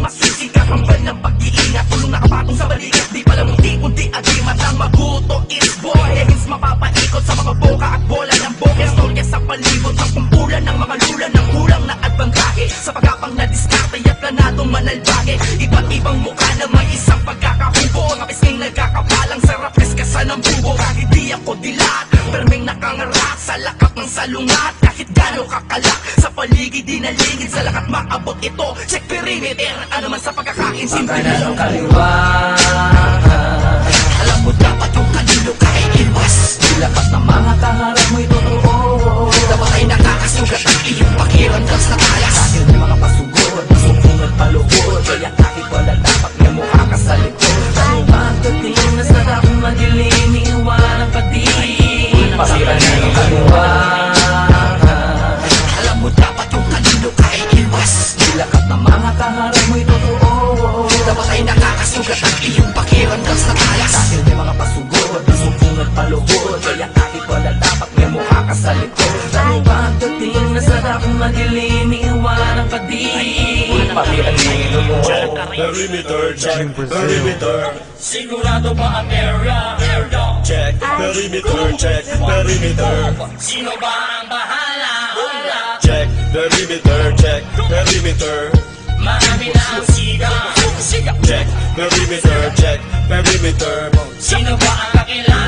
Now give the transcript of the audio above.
masisig kakambal ng pag-iingat. Tulong nakapatong sa balikat, di pala munti-unti agimat. Ang maguto is boy, hens mapapaikot sa mga boka at bola ng boka. Storya sa palibot ng kumpulan ng mga lula ng kulang na at bangkahe. Sa pagkapang na diskarte at planadong manalbage. Iba't ibang mukha na may isang pagkakahubo. Kapis ngayong nagkakapalang sarap kaskasan ng bubo. Kahit di ako dilat, permeng nakangarat sa lakap ng salungat. Kahit gano'ng kakalak sa paligid dinaligid, sa lakat maabot ito. Check perimeter, ano man sa pagkakain simple mo kaliwa. Alam mo dapat yung kanino ka ay iwas. Di lapat ng mga kaharap mo'y totoo. Dapat ay nakakasugat ang iyong pakiramdam sa talas. Dahil may mga pasugod, sukong at palugod. Kaya kahit wala dapat may mukha ka sa likod. Ano ba ang dating na sarap madilim, iiwanan pa di pasiran ng kaliwa. Alam mo dapat yung kanino ka ay iwas. Di lakat ng mga kaharap mo'y totoo. Dapat ay nakakasugat ang iyong pakiramdam sa talas. Dahil may mga pasugod, sukong at palugod. Kaya kahit wala dapat may mukha ka sa likod. Ano ba ang dating na sarap madilim, iiwanan pa di pasiran ng dugo. Perimeter, check, perimeter. Sigurado ba ang area? Check, perimeter, check, perimeter. Sino ba ang bahala? Check, perimeter, check, perimeter. Marami na ang siga. Check, perimeter, check, perimeter. Sino ba ang kakilala?